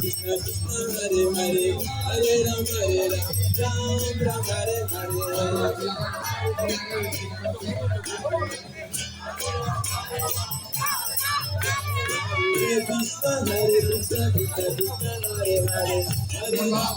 Krishna Krishna Hare Hare Hare Ram Ram Ram Hare Hare Hare Krishna Krishna Krishna Hare Hare Hare Ram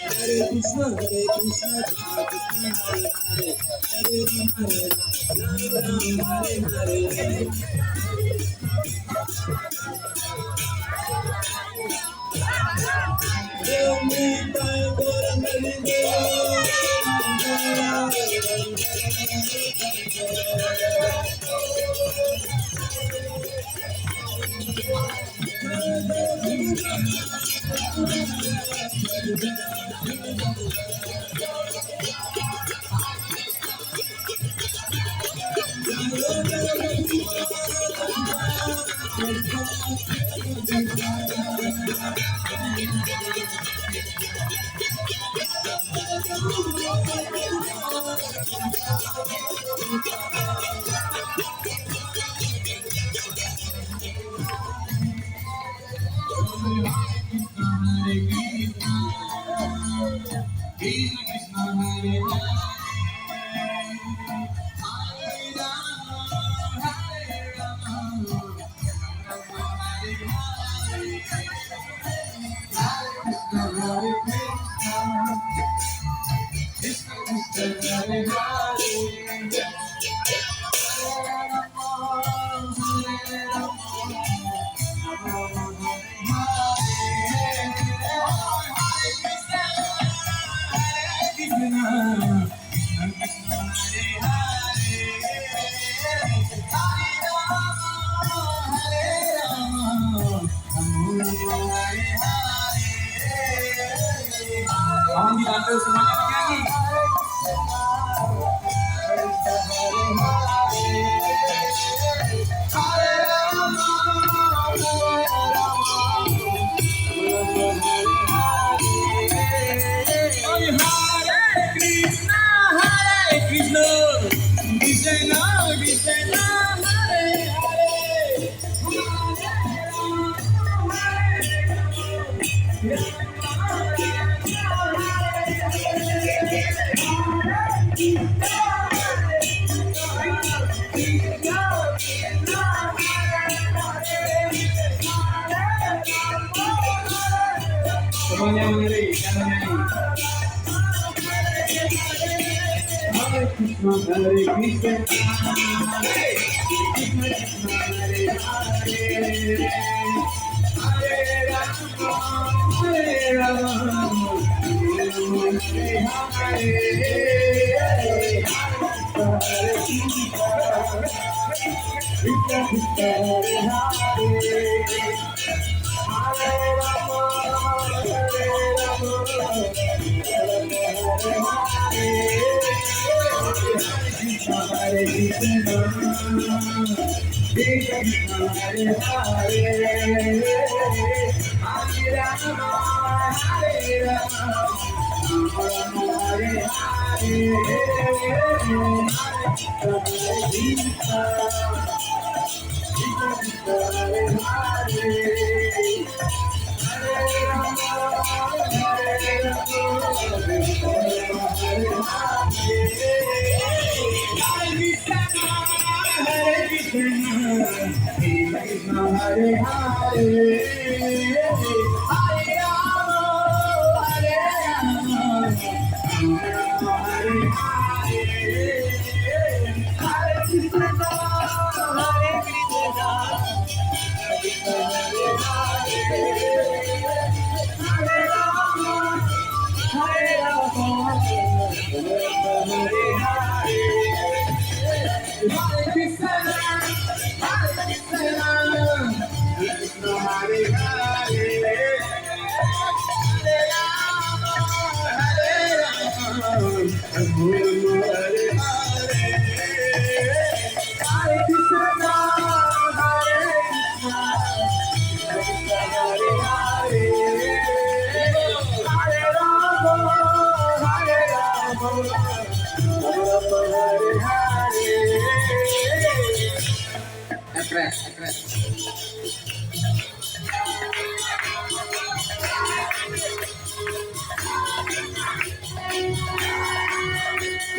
Hare Krishna Krishna Krishna Hare Hare Hare Ram Ram Hare Hare Semuanya menyanyi. Semuanya menyanyi, jangan nyanyi. Hare Krishna, Hare Krishna, Hare Krishna, Hare Hare, Hare Rama, Hare Rama, Hare Hare, Hare Krishna, Krishna Krishna, Hare Hare. Hare Krishna, Krishna Hare Hare, Hare Rama, Hare Rama, Hare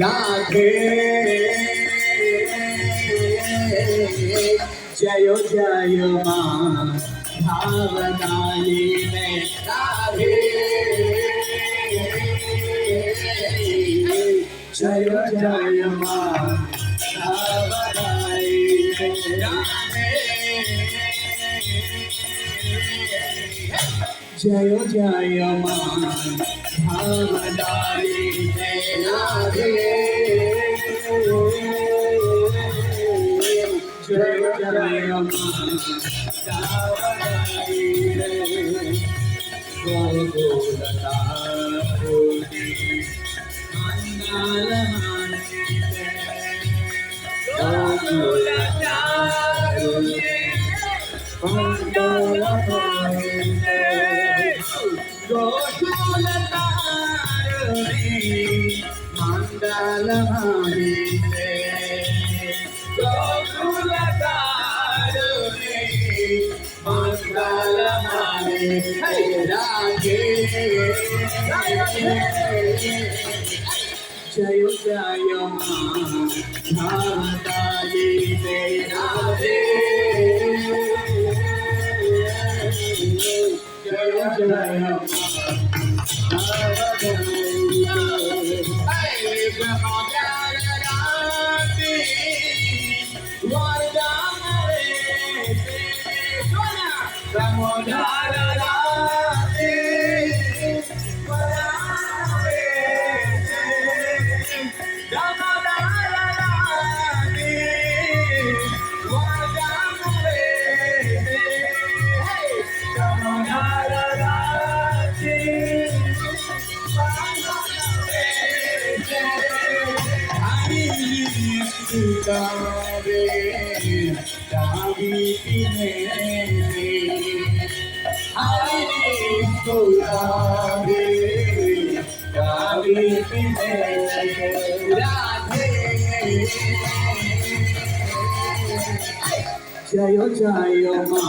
Radhe जय जय माँ भावनाली में राधे जय जय माँ भावनाली में राधे जय जय माँ भावनाली में राधे जय जय माँ भावनाली में गोकुलतारुणी जय जय माँ भावनाली में राधे जय जय माँ जय जय माँ भावनाली में राधे जय जय माँ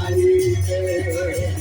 भावनाली जय जय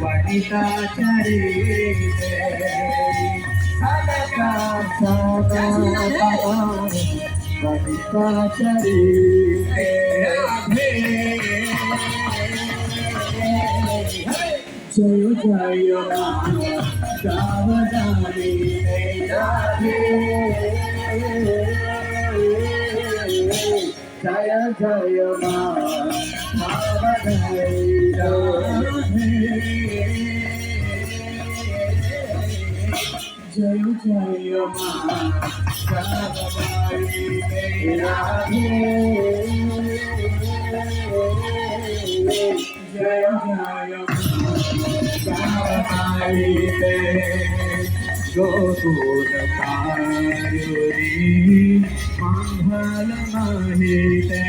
वनिता चरिते सदका सदा वनिता चरिते जय जय सावधानी राधे जय जय सावधानी राधे जय जय सावधानी राधे जय जय सावधानी गोकुल कारुणी मंगल महिते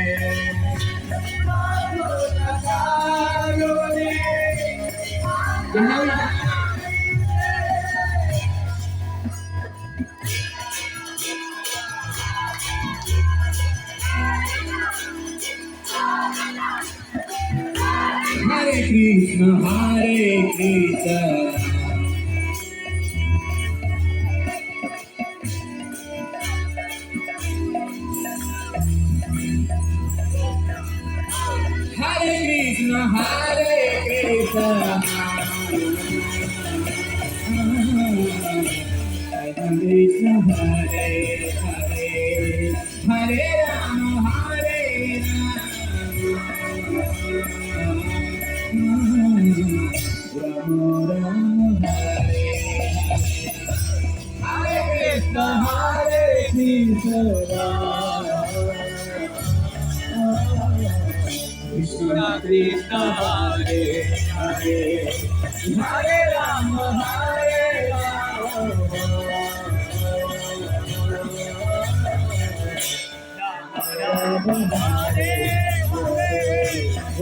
Hare Krishna, Hare Krishna, Hare Krishna, Hare Krishna, Hare Krishna, Hare Hare, Hare Rama, Hare Rama, Rama Rama, Hare Krishna, Hare Krishna, Krishna Krishna, Hare Hare, Hare Rama, Hare Rama, Rama Hare Hare,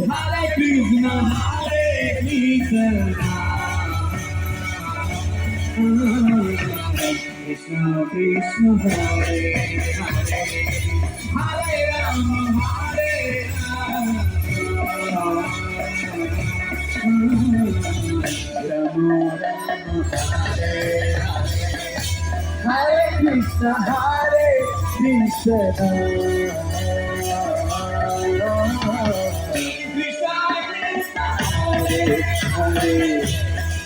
Hare Krishna, Hare Krishna, Krishna Krishna, Hare Hare, Hare Rama, Hare Rama, Rama Rama, Hare Hare Krishna, Hare Krishna, Krishna Krishna, Hare Hare,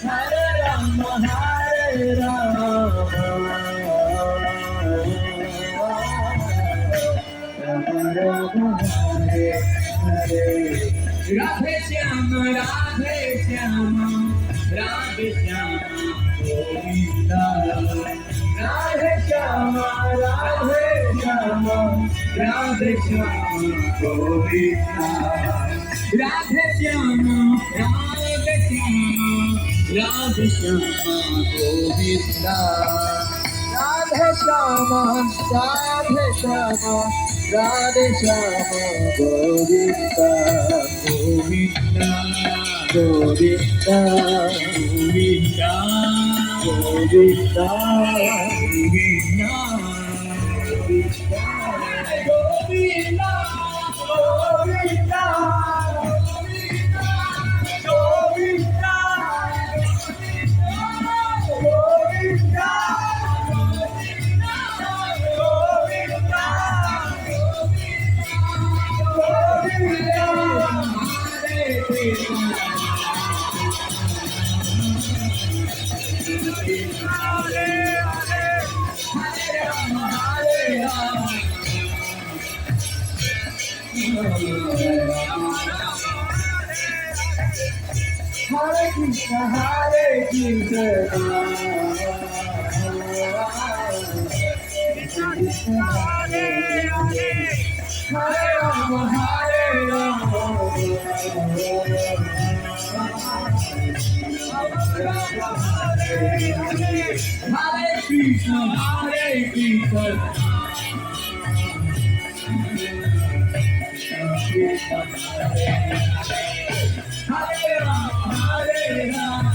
Hare Rama, Hare Rama, Rama Rama, Hare Hare, Radhe Shyama, Radhe Shyama, Radhe Shyama, Govinda, Radhe Shyama, Radhe Shyama, Radhe Shyama, Govinda, Radhe Shyama, Radhe Shyama, Radhe Shyama, Govinda, Radhe Shyama, Radhe Shyama, Radhe Shyama, Govinda, Govinda, Govinda, Govinda, Govinda, Govinda, Govinda, Govinda, Govinda, Hare Krishna, Hare Krishna, Krishna Hare Hare, Hare Rama, Hare Rama, Hare Krishna, Hare Krishna, Krishna Hare Rama, Hare Rama,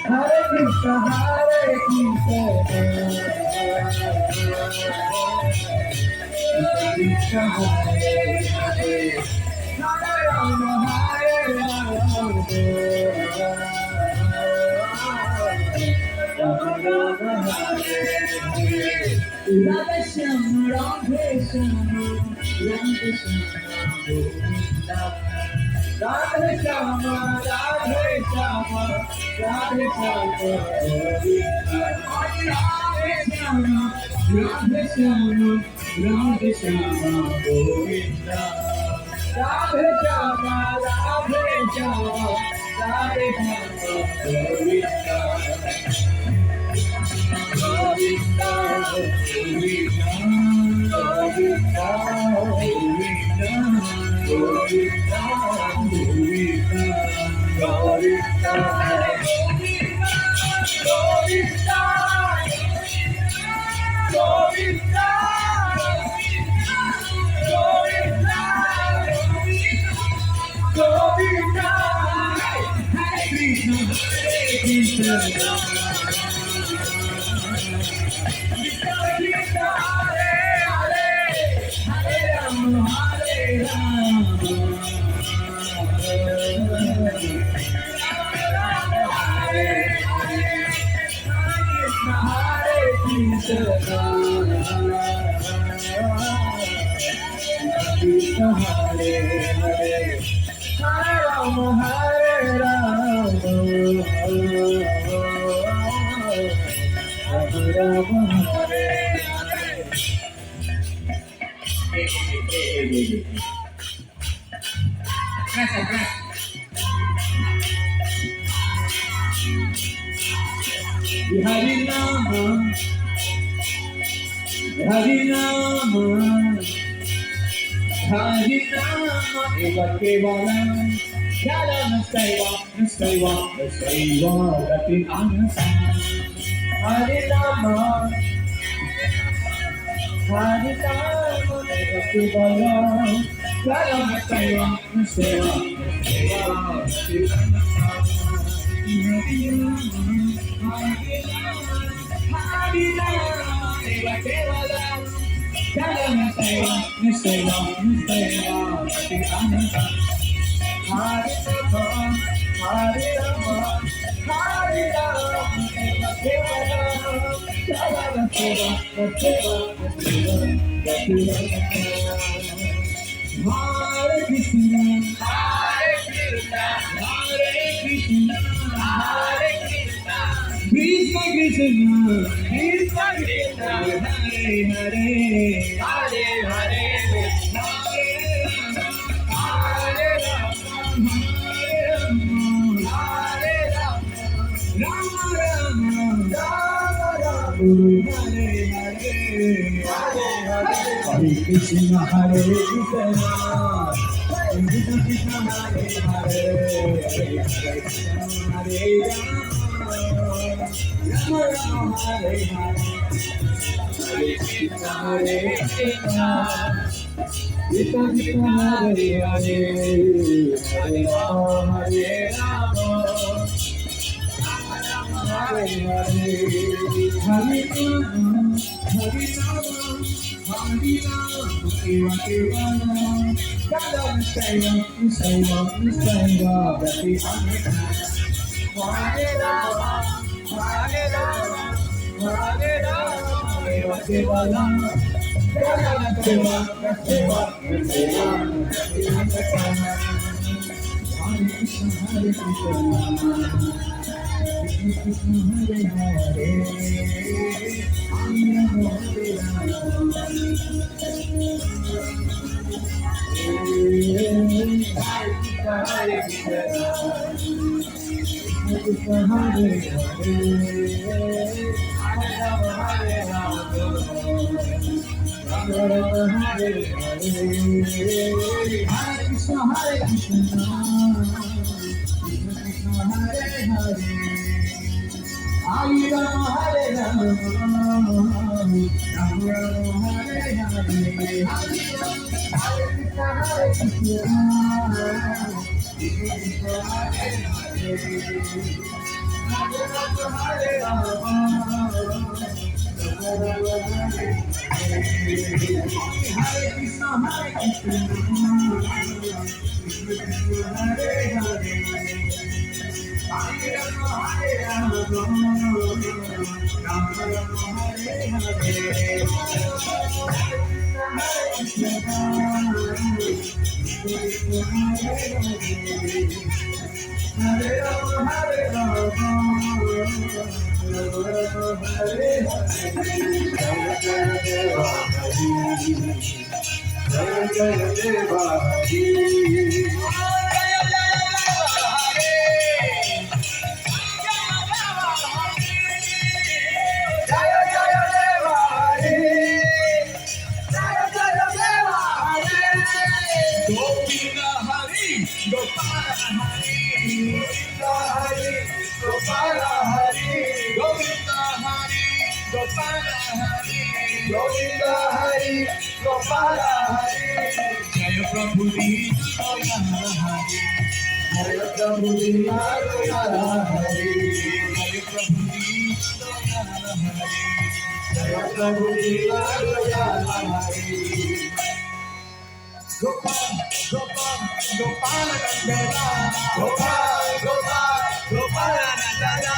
Hare Krishna, Hare Krishna, Krishna Hare Hare, Hare Rama, Hare Rama, Rama Hare Hare. Radha Shyama Radhe Shyama Radhe Shyama Govinda. Radhe Shyama Radhe Shyama Radhe Shyama Govinda. Radhe Shyama Radhe Shyama Radhe Shyama Govinda. Radhe Shyama Radhe Shyama Radhe Shyama Govinda. Govinda, Govinda, Govinda, Govinda, Govinda, Govinda, Govinda, Govinda, Govinda, Govinda, Hare Krishna, Hare Krishna. Harinama, Harinama, Harinama, Eva Kevalam, Shala Nastaiva, Nastaiva, Nastaiva, Rati Anasa. Harinama, Harinama, Eva Kevalam, Shala Nastaiva, Nastaiva, Nastaiva, Rati Anasa. Hare Krishna, Hare Krishna, Hare Krishna, Hare Krishna, Krishna Krishna, Krishna Krishna, Hare Hare, Hare Hare, Hare Hare Rama, Hare Rama, Hare Rama, Rama Rama, Rama Rama, Hare Hare, Hare Hare, Hare Krishna, Hare Krishna, Krishna Krishna, Hare Hare, Hare Krishna, Hare Rama, Rama Rama, Hare Hare, Hare Krishna, Hare Krishna, Krishna Krishna, Hare Hare, Hare Rama, Hare Rama, Hare Hare, Hare Rama, Hare Rama, Hare Rama, Eva Kevalam, Shala Nastaiva, Nastaiva, Nastaiva, Rati Anasa. Hare Rama, Hare Rama, Hare Rama, Eva Kevalam, Shala Nastaiva, Nastaiva, Nastaiva, Rati Anasa. Hare Krishna, Hare Krishna, Krishna Krishna, Hare Hare, Hare Rama, Hare Rama, Hare Krishna, Krishna Hare Hare, Hare Rama, Hare Rama, Rama Rama, Hare Hare, Hare Krishna, Hare Krishna, Krishna Krishna, Hare Hare, Hare Rama, Hare Rama, Rama Rama, Hare Hare, Hare Krishna, Hare Krishna, Krishna Krishna, Hare Hare, Hare Rama, Hare Rama, Rama Rama, Hare Hare, Hare Krishna, Hare Krishna, Krishna Krishna, Hare Hare, Hare Rama, Hare Rama, Govinda Hari, Gopala Hari, Jaya Prabhu Gopala Hari, Jaya Prabhu Gopala Hari, Jaya Prabhu Gopala Hari, Jaya Prabhu Gopala Hari. Gopal, Gopal, Gopala Nandana, Gopal, Gopal, Gopala Nandana,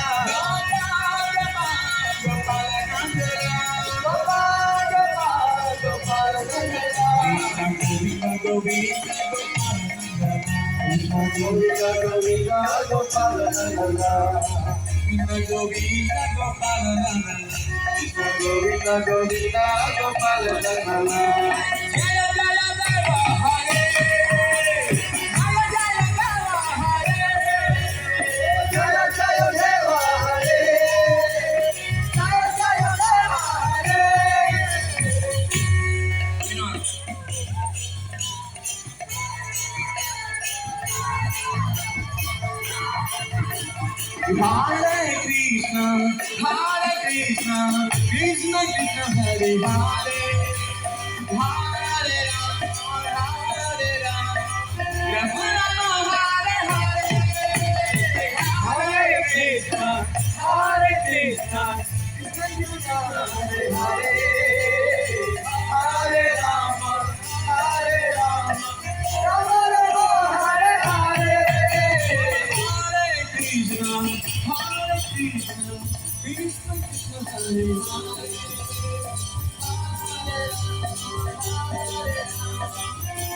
Gopala Nandana, Gopal, Gopal, Gopala Nandana, Govinda, Govinda, Govinda, Gopala Nandana, Govinda, Gopala Nandana, Govinda, Govinda, Gopala Nandana. Hare Krishna, Krishna Krishna, Hare Hare, Hare Rama, Rama Rama, Hare Hare, Hare Krishna, Krishna Krishna, Hare Hare, Hare Rama,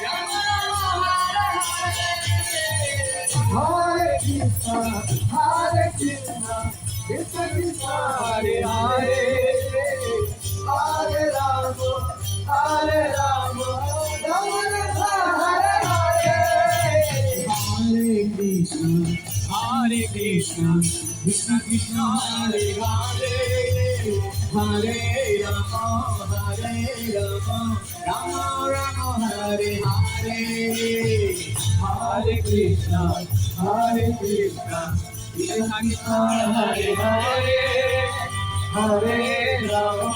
Rama Rama, Hare Hare, Hare Krishna, Krishna Krishna, Hare Hare. Hare Krishna, Krishna Krishna, Hare Hare, Hare Rama, Rama Rama, Hare Hare, Hare Krishna, Krishna Krishna, Hare Hare, Hare Rama, Rama Rama, Hare Hare, Hare Krishna, Krishna Krishna, Hare Hare, Hare Rama,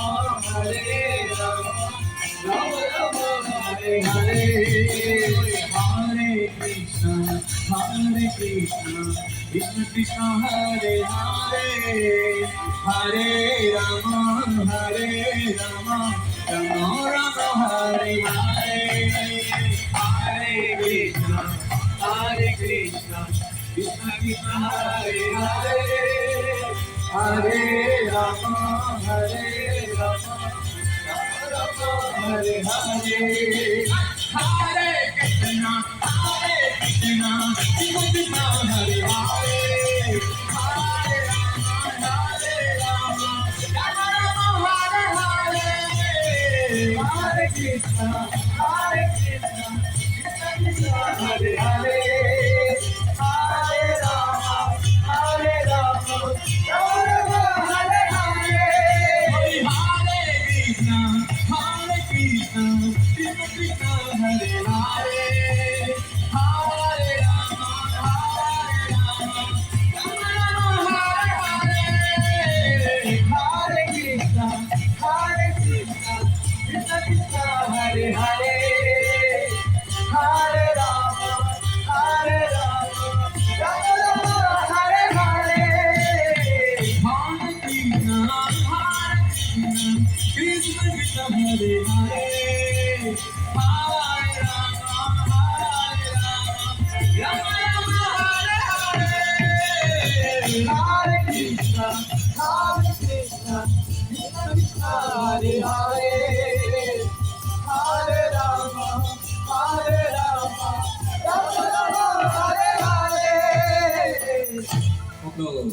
Rama Rama, Hare Hare, Hare Krishna, Krishna Krishna, Hare Hare, Hare Rama, Rama Rama, Hare Hare, Hare Krishna, Krishna Krishna, Hare Hare, Hare Rama, Rama Hare Hare, Hare Krishna, Krishna Krishna, Hare Hare, Hare Rama, Rama Hare Hare, Hare Krishna, Krishna Krishna, Hare Hare, Hare Rama, Rama Hare Hare, Hare Krishna, Krishna Krishna, Hare Hare, Hare Rama, Rama Hare Hare, Hare Krishna, Krishna Krishna, Hare Hare, Hare Rama, Rama Hare Hare, Hare Krishna, Krishna Krishna, Hare Hare, Hare Rama, Rama Hare Hare, Hare Krishna, Krishna Hare Hare, Hare Rama, Hare Rama, Rama Rama, Hare Hare. आपलं